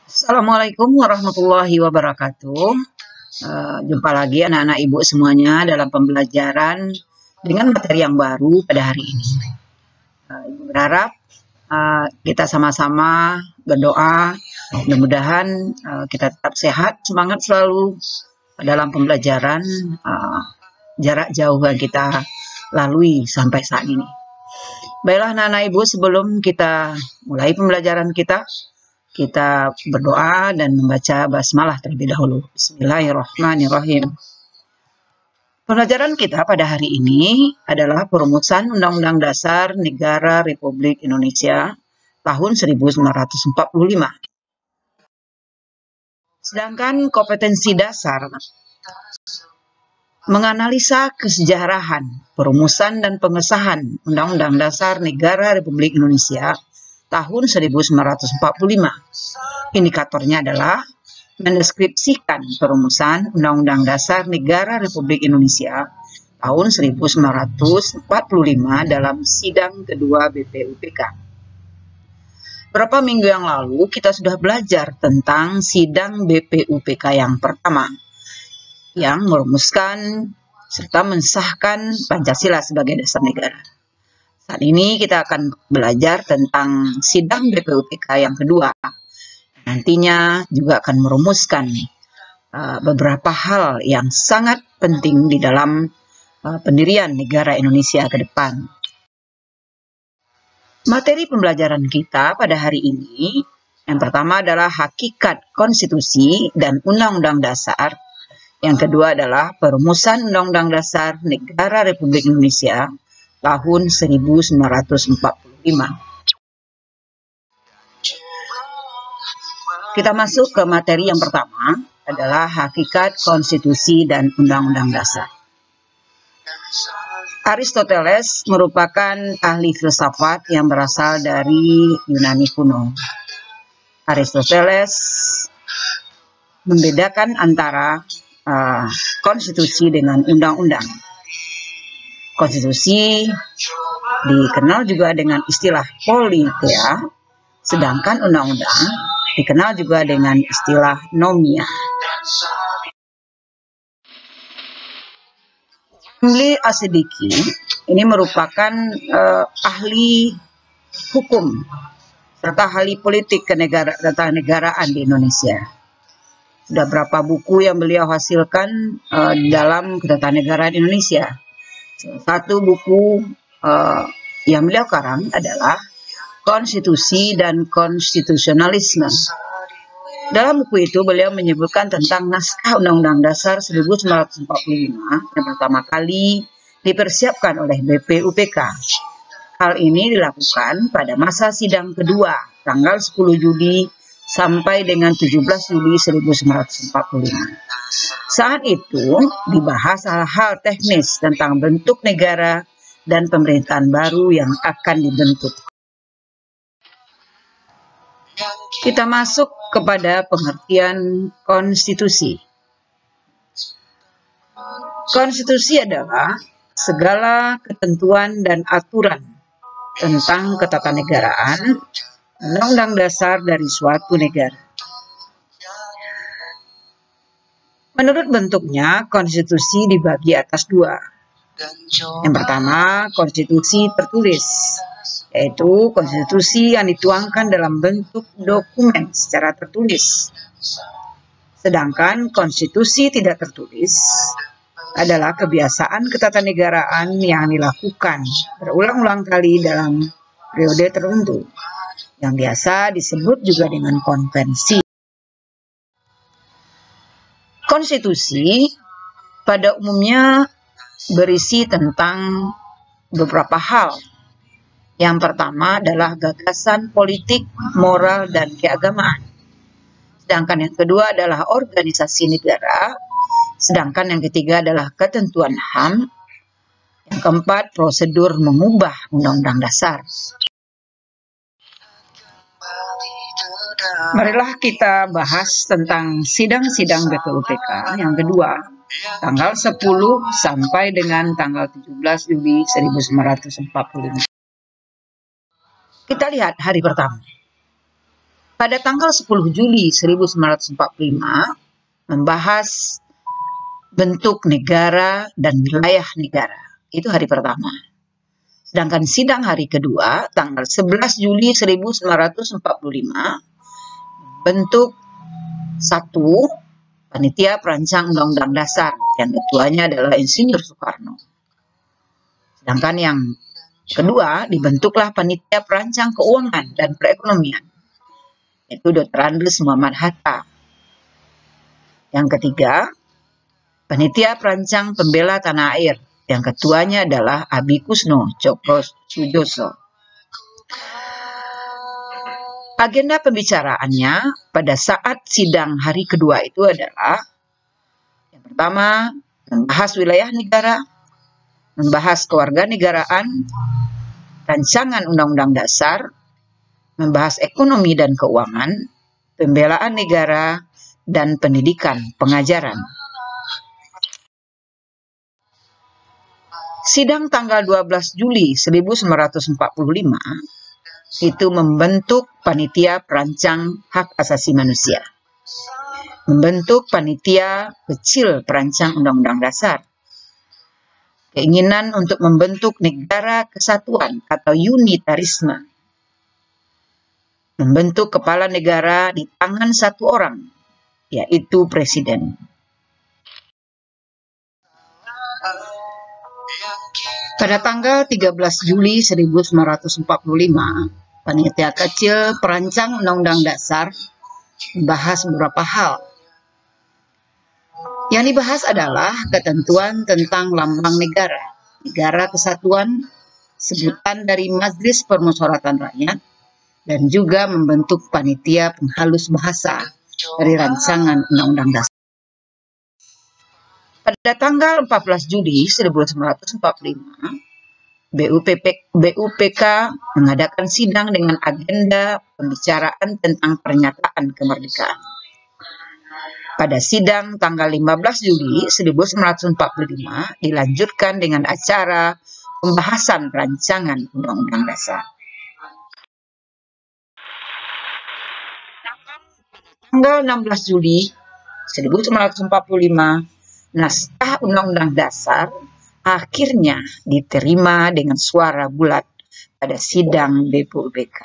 Assalamualaikum warahmatullahi wabarakatuh. Jumpa lagi anak-anak ibu semuanya dalam pembelajaran dengan materi yang baru pada hari ini. Ibu berharap kita sama-sama berdoa, mudah-mudahan kita tetap sehat, semangat selalu dalam pembelajaran jarak jauh yang kita lalui sampai saat ini. Baiklah anak-anak ibu, sebelum kita mulai pembelajaran kita berdoa dan membaca basmalah terlebih dahulu. Bismillahirrahmanirrahim. Pembelajaran kita pada hari ini adalah perumusan Undang-Undang Dasar Negara Republik Indonesia tahun 1945. Sedangkan kompetensi dasar menganalisa kesejarahan, perumusan dan pengesahan Undang-Undang Dasar Negara Republik Indonesia tahun 1945. Indikatornya adalah mendeskripsikan perumusan Undang-Undang Dasar Negara Republik Indonesia tahun 1945 dalam sidang kedua BPUPK. Beberapa minggu yang lalu kita sudah belajar tentang sidang BPUPK yang pertama yang merumuskan serta mensahkan Pancasila sebagai dasar negara. Saat ini kita akan belajar tentang sidang BPUPK yang kedua. Nantinya juga akan merumuskan beberapa hal yang sangat penting di dalam pendirian negara Indonesia ke depan. Materi pembelajaran kita pada hari ini, yang pertama adalah hakikat konstitusi dan undang-undang dasar. Yang kedua adalah perumusan Undang-Undang Dasar Negara Republik Indonesia tahun 1945. Kita masuk ke materi yang pertama adalah hakikat konstitusi dan undang-undang dasar. Aristoteles merupakan ahli filsafat yang berasal dari Yunani kuno. Aristoteles membedakan antara konstitusi dengan undang-undang. Konstitusi dikenal juga dengan istilah politeia, sedangkan undang-undang dikenal juga dengan istilah nomia. Emily Asidiki ini merupakan ahli hukum serta ahli politik ketatanegaraan di Indonesia. Sudah berapa buku yang beliau hasilkan dalam ketatanegaraan Indonesia. Salah satu buku yang beliau karang adalah Konstitusi dan Konstitusionalisme. Dalam buku itu beliau menyebutkan tentang naskah Undang-Undang Dasar 1945 yang pertama kali dipersiapkan oleh BPUPK. Hal ini dilakukan pada masa sidang kedua tanggal 10 Juli sampai dengan 17 Juli 1945. Saat itu dibahas hal-hal teknis tentang bentuk negara dan pemerintahan baru yang akan dibentuk. Kita masuk kepada pengertian konstitusi. Konstitusi adalah segala ketentuan dan aturan tentang ketatanegaraan, undang-undang dasar dari suatu negara. Menurut bentuknya, konstitusi dibagi atas dua. Yang pertama, konstitusi tertulis, yaitu konstitusi yang dituangkan dalam bentuk dokumen secara tertulis. Sedangkan konstitusi tidak tertulis adalah kebiasaan ketatanegaraan yang dilakukan berulang-ulang kali dalam periode tertentu, yang biasa disebut juga dengan konvensi. Konstitusi pada umumnya berisi tentang beberapa hal. Yang pertama adalah gagasan politik, moral, dan keagamaan. Sedangkan yang kedua adalah organisasi negara. Sedangkan yang ketiga adalah ketentuan HAM. Yang keempat, prosedur mengubah undang-undang dasar. Marilah kita bahas tentang sidang-sidang BPUPK yang kedua, tanggal 10 sampai dengan tanggal 17 Juli 1945. Kita lihat hari pertama. Pada tanggal 10 Juli 1945 membahas bentuk negara dan wilayah negara. Itu hari pertama. Sedangkan sidang hari kedua tanggal 11 Juli 1945 bentuk satu panitia perancang Undang-Undang Dasar yang ketuanya adalah Insinyur Soekarno. Sedangkan yang kedua dibentuklah panitia perancang keuangan dan perekonomian, yaitu Dr. Andreas Muhammad Hatta. Yang ketiga, panitia perancang pembela tanah air, yang ketuanya adalah Abi Kusno Cokrosujoso. Agenda pembicaraannya pada saat sidang hari kedua itu adalah yang pertama, membahas wilayah negara, membahas kewarganegaraan, rancangan undang-undang dasar, membahas ekonomi dan keuangan, pembelaan negara, dan pendidikan pengajaran. Sidang tanggal 12 Juli 1945 itu membentuk panitia perancang hak asasi manusia, membentuk panitia kecil perancang undang-undang dasar, keinginan untuk membentuk negara kesatuan atau unitarisme, membentuk kepala negara di tangan satu orang, yaitu presiden. Pada tanggal 13 Juli 1945, panitia kecil perancang Undang-Undang Dasar membahas beberapa hal. Yang dibahas adalah ketentuan tentang lambang negara, negara kesatuan, sebutan dari Majelis Permusyawaratan Rakyat, dan juga membentuk panitia penghalus bahasa dari rancangan Undang-Undang Dasar. Pada tanggal 14 Juli 1945, BUPK mengadakan sidang dengan agenda pembicaraan tentang pernyataan kemerdekaan. Pada sidang tanggal 15 Juli 1945 dilanjutkan dengan acara pembahasan rancangan Undang-Undang Dasar. Tanggal 16 Juli 1945, naskah Undang-Undang Dasar akhirnya diterima dengan suara bulat pada sidang BUPK.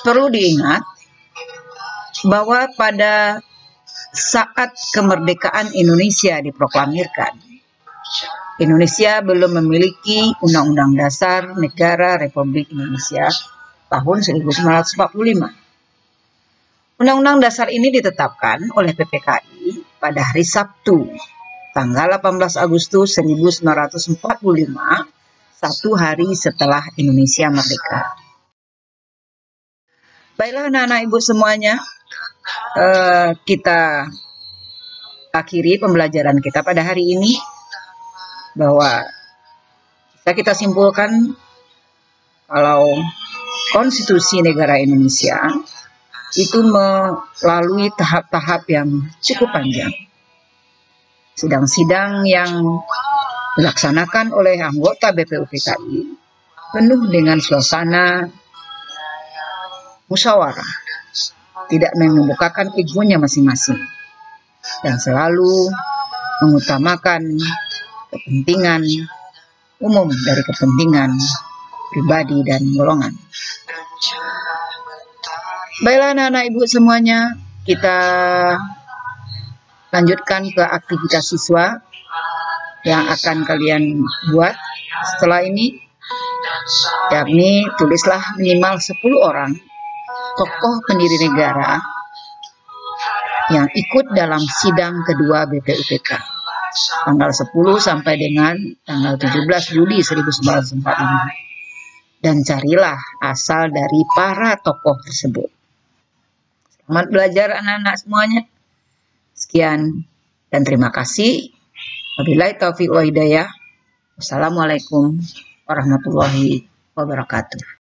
Perlu diingat bahwa pada saat kemerdekaan Indonesia diproklamirkan, Indonesia belum memiliki Undang-Undang Dasar Negara Republik Indonesia tahun 1945. Undang-Undang Dasar ini ditetapkan oleh PPKI pada hari Sabtu, tanggal 18 Agustus 1945, satu hari setelah Indonesia merdeka. Baiklah anak-anak ibu semuanya, kita akhiri pembelajaran kita pada hari ini, bahwa bisa kita simpulkan kalau konstitusi negara Indonesia itu melalui tahap-tahap yang cukup panjang. Sidang-sidang yang dilaksanakan oleh anggota BPUPKI penuh dengan suasana musyawarah, tidak membukakan egonya masing-masing, dan selalu mengutamakan kepentingan umum dari kepentingan pribadi dan golongan. Baiklah anak-anak ibu semuanya, kita lanjutkan ke aktivitas siswa yang akan kalian buat setelah ini, yakni tulislah minimal 10 orang tokoh pendiri negara yang ikut dalam sidang kedua BPUPK tanggal 10 sampai dengan tanggal 17 Juli 1945, dan carilah asal dari para tokoh tersebut. Selamat belajar anak-anak semuanya. Sekian dan terima kasih. Wabillahi taufiq wa hidayah. Wassalamualaikum warahmatullahi wabarakatuh.